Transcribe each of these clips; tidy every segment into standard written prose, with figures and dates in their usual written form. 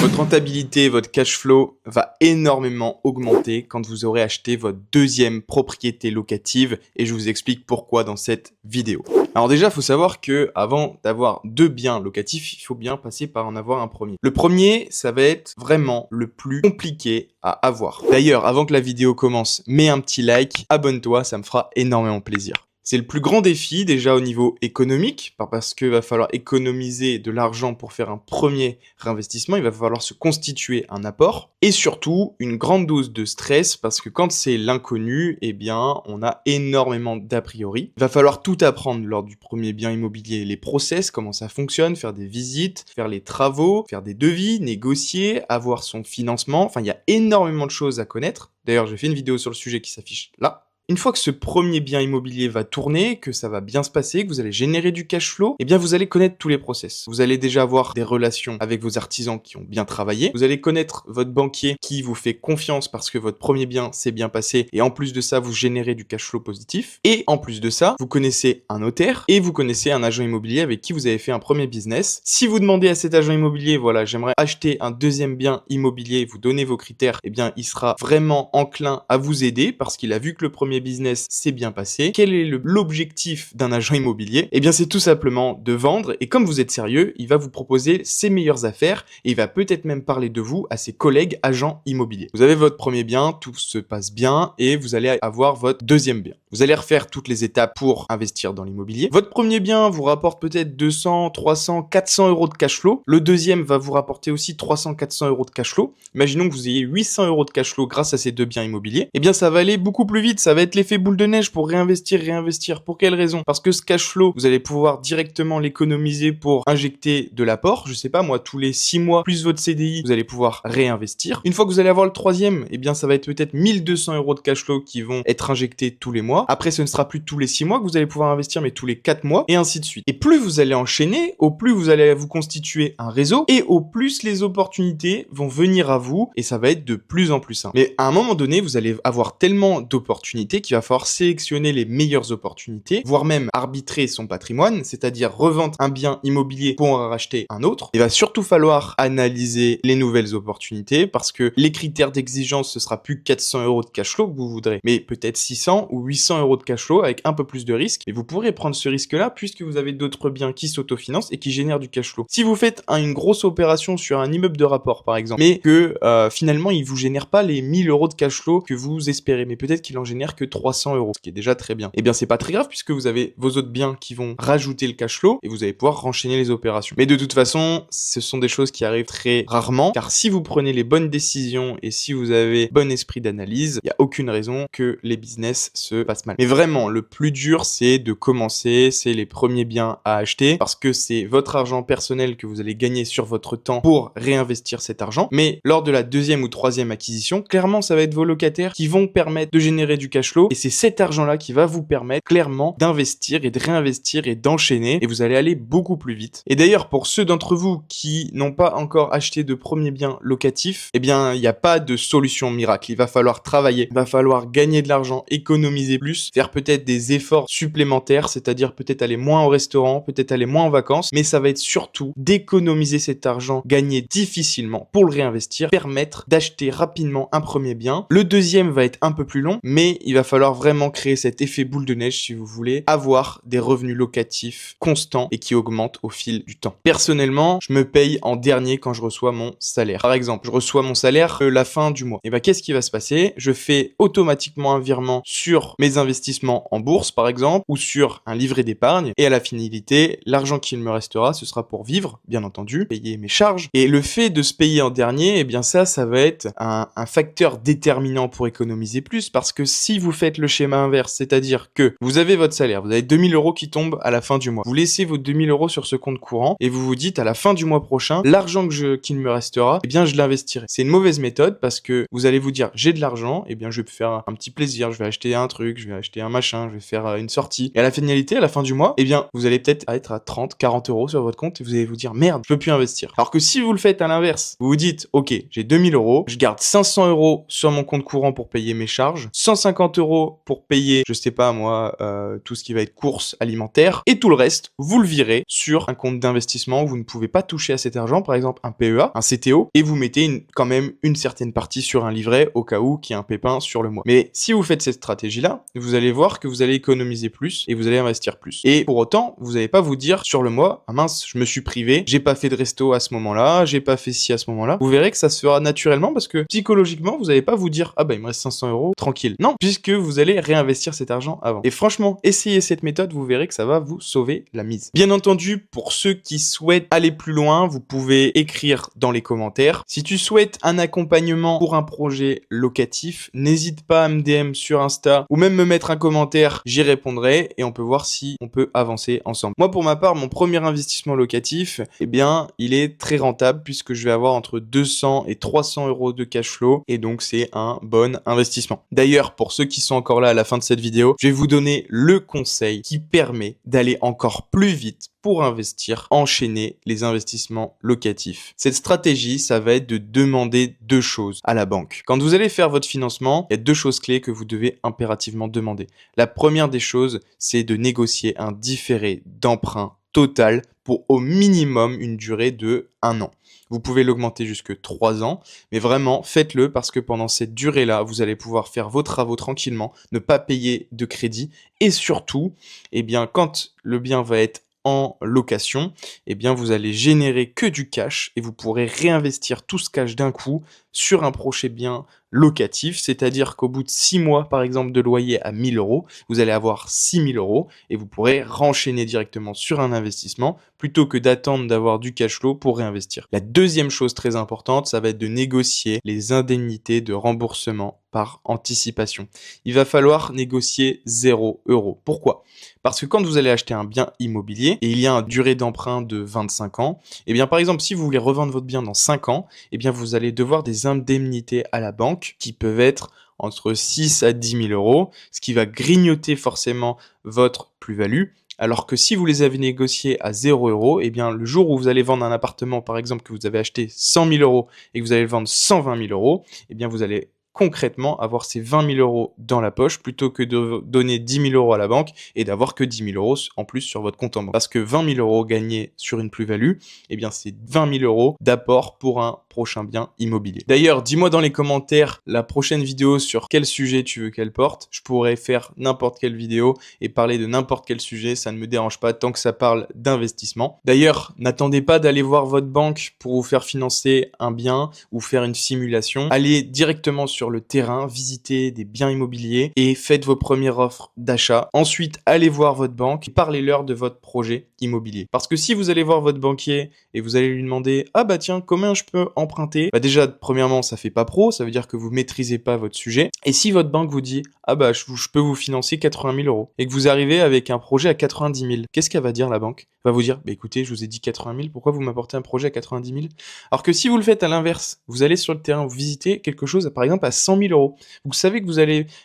Votre rentabilité, votre cash flow va énormément augmenter quand vous aurez acheté votre deuxième propriété locative et je vous explique pourquoi dans cette vidéo. Alors déjà, il faut savoir que avant d'avoir deux biens locatifs, il faut bien passer par en avoir un premier. Le premier, ça va être vraiment le plus compliqué à avoir. D'ailleurs, avant que la vidéo commence, mets un petit like, abonne-toi, ça me fera énormément plaisir. C'est le plus grand défi déjà au niveau économique, parce qu'il va falloir économiser de l'argent pour faire un premier réinvestissement, il va falloir se constituer un apport, et surtout une grande dose de stress, parce que quand c'est l'inconnu, eh bien on a énormément d'a priori. Il va falloir tout apprendre lors du premier bien immobilier, les process, comment ça fonctionne, faire des visites, faire les travaux, faire des devis, négocier, avoir son financement, enfin il y a énormément de choses à connaître. D'ailleurs j'ai fait une vidéo sur le sujet qui s'affiche là. Une fois que ce premier bien immobilier va tourner, que ça va bien se passer, que vous allez générer du cash flow, eh bien vous allez connaître tous les process. Vous allez déjà avoir des relations avec vos artisans qui ont bien travaillé. Vous allez connaître votre banquier qui vous fait confiance parce que votre premier bien s'est bien passé et en plus de ça, vous générez du cash flow positif. Et en plus de ça, vous connaissez un notaire et vous connaissez un agent immobilier avec qui vous avez fait un premier business. Si vous demandez à cet agent immobilier, voilà, j'aimerais acheter un deuxième bien immobilier, vous donnez vos critères, eh bien il sera vraiment enclin à vous aider parce qu'il a vu que le premier business s'est bien passé. Quel est l'objectif d'un agent immobilier? Eh bien, c'est tout simplement de vendre et comme vous êtes sérieux, il va vous proposer ses meilleures affaires et il va peut-être même parler de vous à ses collègues agents immobiliers. Vous avez votre premier bien, tout se passe bien et vous allez avoir votre deuxième bien. Vous allez refaire toutes les étapes pour investir dans l'immobilier. Votre premier bien vous rapporte peut-être 200, 300, 400 euros de cash flow. Le deuxième va vous rapporter aussi 300, 400 euros de cash flow. Imaginons que vous ayez 800 euros de cash flow grâce à ces deux biens immobiliers. Eh bien, ça va aller beaucoup plus vite. Ça va être l'effet boule de neige pour réinvestir. Pour quelle raison? Parce que ce cash flow, vous allez pouvoir directement l'économiser pour injecter de l'apport. Je sais pas moi, tous les 6 mois plus votre CDI, vous allez pouvoir réinvestir. Une fois que vous allez avoir le troisième, eh bien ça va être peut-être 1200 euros de cash flow qui vont être injectés tous les mois. Après, ce ne sera plus tous les 6 mois que vous allez pouvoir investir, mais tous les 4 mois et ainsi de suite. Et plus vous allez enchaîner, au plus vous allez vous constituer un réseau et au plus les opportunités vont venir à vous et ça va être de plus en plus simple. Mais à un moment donné, vous allez avoir tellement d'opportunités qu'il va falloir sélectionner les meilleures opportunités, voire même arbitrer son patrimoine, c'est-à-dire revendre un bien immobilier pour en racheter un autre. Il va surtout falloir analyser les nouvelles opportunités parce que les critères d'exigence, ce sera plus 400 euros de cash flow que vous voudrez, mais peut-être 600 ou 800 euros de cash flow avec un peu plus de risque. Et vous pourrez prendre ce risque-là puisque vous avez d'autres biens qui s'autofinancent et qui génèrent du cash flow. Si vous faites une grosse opération sur un immeuble de rapport, par exemple, mais que finalement, il vous génère pas les 1000 euros de cash flow que vous espérez, mais peut-être qu'il en génère que 300 euros, ce qui est déjà très bien. Eh bien, c'est pas très grave puisque vous avez vos autres biens qui vont rajouter le cash flow et vous allez pouvoir renchaîner les opérations. Mais de toute façon, ce sont des choses qui arrivent très rarement car si vous prenez les bonnes décisions et si vous avez bon esprit d'analyse, il n'y a aucune raison que les business se passent mal. Mais vraiment, le plus dur, c'est de commencer, c'est les premiers biens à acheter parce que c'est votre argent personnel que vous allez gagner sur votre temps pour réinvestir cet argent. Mais lors de la deuxième ou troisième acquisition, clairement, ça va être vos locataires qui vont permettre de générer du cash flow et c'est cet argent-là qui va vous permettre clairement d'investir et de réinvestir et d'enchaîner et vous allez aller beaucoup plus vite. Et d'ailleurs, pour ceux d'entre vous qui n'ont pas encore acheté de premier bien locatif, eh bien, il n'y a pas de solution miracle. Il va falloir travailler, il va falloir gagner de l'argent, économiser plus, faire peut-être des efforts supplémentaires, c'est-à-dire peut-être aller moins au restaurant, peut-être aller moins en vacances, mais ça va être surtout d'économiser cet argent gagné difficilement pour le réinvestir, permettre d'acheter rapidement un premier bien. Le deuxième va être un peu plus long, mais il va falloir vraiment créer cet effet boule de neige si vous voulez avoir des revenus locatifs constants et qui augmentent au fil du temps. Personnellement, je me paye en dernier quand je reçois mon salaire. Par exemple, je reçois mon salaire la fin du mois. Et ben qu'est-ce qui va se passer? Je fais automatiquement un virement sur mes investissements en bourse par exemple ou sur un livret d'épargne et à la finalité, l'argent qu'il me restera, ce sera pour vivre, bien entendu, payer mes charges. Et le fait de se payer en dernier, eh bien ça va être un facteur déterminant pour économiser plus parce que si vous faites le schéma inverse, c'est-à-dire que vous avez votre salaire, vous avez 2000 euros qui tombent à la fin du mois. Vous laissez vos 2000 euros sur ce compte courant et vous vous dites à la fin du mois prochain, l'argent qu'il me restera, eh bien je l'investirai. C'est une mauvaise méthode parce que vous allez vous dire j'ai de l'argent, eh bien je vais faire un petit plaisir, je vais acheter un truc, je vais acheter un machin, je vais faire une sortie. Et à la finalité, à la fin du mois, eh bien vous allez peut-être être à 30, 40 euros sur votre compte et vous allez vous dire merde, je peux plus investir. Alors que si vous le faites à l'inverse, vous vous dites ok, j'ai 2000 euros, je garde 500 euros sur mon compte courant pour payer mes charges, 150 € pour payer, je sais pas moi, tout ce qui va être courses alimentaires, et tout le reste, vous le virez sur un compte d'investissement où vous ne pouvez pas toucher à cet argent, par exemple un PEA, un CTO, et vous mettez quand même une certaine partie sur un livret au cas où qu'il y a un pépin sur le mois. Mais si vous faites cette stratégie-là, vous allez voir que vous allez économiser plus et vous allez investir plus. Et pour autant, vous n'allez pas vous dire sur le mois, ah mince, je me suis privé, j'ai pas fait de resto à ce moment-là, j'ai pas fait ci à ce moment-là. Vous verrez que ça se fera naturellement parce que psychologiquement, vous n'allez pas vous dire, ah bah il me reste 500 €, tranquille. Non, puisque vous allez réinvestir cet argent avant. Et franchement, essayez cette méthode, vous verrez que ça va vous sauver la mise. Bien entendu, pour ceux qui souhaitent aller plus loin, vous pouvez écrire dans les commentaires. Si tu souhaites un accompagnement pour un projet locatif, n'hésite pas à me DM sur Insta ou même me mettre un commentaire, j'y répondrai et on peut voir si on peut avancer ensemble. Moi, pour ma part, mon premier investissement locatif, eh bien, il est très rentable puisque je vais avoir entre 200 et 300 € de cash flow et donc c'est un bon investissement. D'ailleurs, pour ceux qui sont encore là à la fin de cette vidéo, je vais vous donner le conseil qui permet d'aller encore plus vite pour investir, enchaîner les investissements locatifs. Cette stratégie, ça va être de demander deux choses à la banque. Quand vous allez faire votre financement, il y a deux choses clés que vous devez impérativement demander. La première des choses, c'est de négocier un différé d'emprunt total pour au minimum une durée de 1 an. Vous pouvez l'augmenter jusque 3 ans, mais vraiment, faites-le parce que pendant cette durée-là, vous allez pouvoir faire vos travaux tranquillement, ne pas payer de crédit et surtout, eh bien, quand le bien va être en location, eh bien vous allez générer que du cash et vous pourrez réinvestir tout ce cash d'un coup sur un projet bien locatif, c'est-à-dire qu'au bout de 6 mois par exemple de loyer à 1 000 €, vous allez avoir 6 000 € et vous pourrez renchaîner directement sur un investissement plutôt que d'attendre d'avoir du cash flow pour réinvestir. La deuxième chose très importante, ça va être de négocier les indemnités de remboursement par anticipation. Il va falloir négocier 0 €. Pourquoi ? Parce que quand vous allez acheter un bien immobilier et il y a une durée d'emprunt de 25 ans, eh bien par exemple si vous voulez revendre votre bien dans 5 ans, eh bien vous allez devoir des indemnités à la banque qui peuvent être entre 6 à 10 000 €, ce qui va grignoter forcément votre plus-value. Alors que si vous les avez négociés à 0 €, eh bien le jour où vous allez vendre un appartement par exemple que vous avez acheté 100 000 € et que vous allez le vendre 120 000 €, eh bien vous allez concrètement avoir ces 20 000 € dans la poche plutôt que de donner 10 000 € à la banque et d'avoir que 10 000 € en plus sur votre compte en banque. Parce que 20 000 € gagnés sur une plus-value, eh bien c'est 20 000 € d'apport pour un prochain bien immobilier. D'ailleurs, dis-moi dans les commentaires la prochaine vidéo sur quel sujet tu veux qu'elle porte. Je pourrais faire n'importe quelle vidéo et parler de n'importe quel sujet, ça ne me dérange pas tant que ça parle d'investissement. D'ailleurs, n'attendez pas d'aller voir votre banque pour vous faire financer un bien ou faire une simulation. Allez directement sur le terrain, visitez des biens immobiliers et faites vos premières offres d'achat. Ensuite, allez voir votre banque et parlez-leur de votre projet immobilier. Parce que si vous allez voir votre banquier et vous allez lui demander « Ah bah tiens, combien je peux emprunter ?» Bah déjà, premièrement, ça fait pas pro, ça veut dire que vous maîtrisez pas votre sujet. Et si votre banque vous dit « Ah bah je peux vous financer 80 000 € » et que vous arrivez avec un projet à 90 000, qu'est-ce qu'elle va dire la banque ? Elle va vous dire « Bah écoutez, je vous ai dit 80 000, pourquoi vous m'apportez un projet à 90 000 ?» Alors que si vous le faites à l'inverse, vous allez sur le terrain, vous visitez quelque chose par exemple à 100 000 €. Vous savez que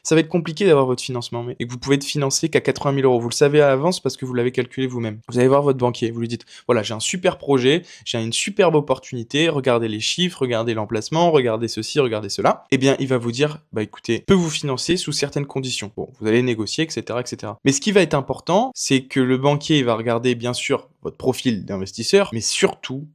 ça va être compliqué d'avoir votre financement et que vous pouvez être financé qu'à 80 000 €. Vous le savez à l'avance parce que vous l'avez calculé vous-même. Vous allez voir votre banquier, vous lui dites voilà, j'ai un super projet, j'ai une superbe opportunité, regardez les chiffres, regardez l'emplacement, regardez ceci, regardez cela. Eh bien, il va vous dire bah écoutez, je peux vous financer sous certaines conditions. Bon, vous allez négocier, etc., etc. Mais ce qui va être important, c'est que le banquier il va regarder bien sûr votre profil d'investisseur, mais surtout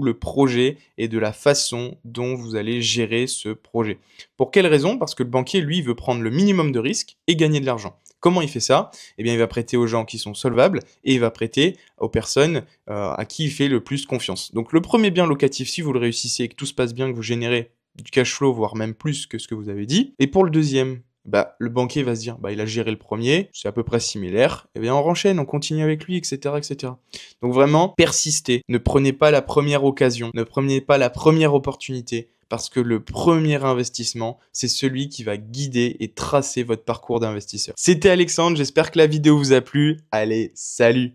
le projet et de la façon dont vous allez gérer ce projet. Pour quelle raison ? Parce que le banquier, lui, veut prendre le minimum de risques et gagner de l'argent. Comment il fait ça ? Eh bien, il va prêter aux gens qui sont solvables et il va prêter aux personnes à qui il fait le plus confiance. Donc, le premier bien locatif, si vous le réussissez et que tout se passe bien, que vous générez du cash flow, voire même plus que ce que vous avez dit. Et pour le deuxième, bah, le banquier va se dire, bah, il a géré le premier, c'est à peu près similaire, et bien on enchaîne, on continue avec lui, etc., etc. Donc vraiment, persistez, ne prenez pas la première occasion, ne prenez pas la première opportunité, parce que le premier investissement, c'est celui qui va guider et tracer votre parcours d'investisseur. C'était Alexandre, j'espère que la vidéo vous a plu. Allez, salut!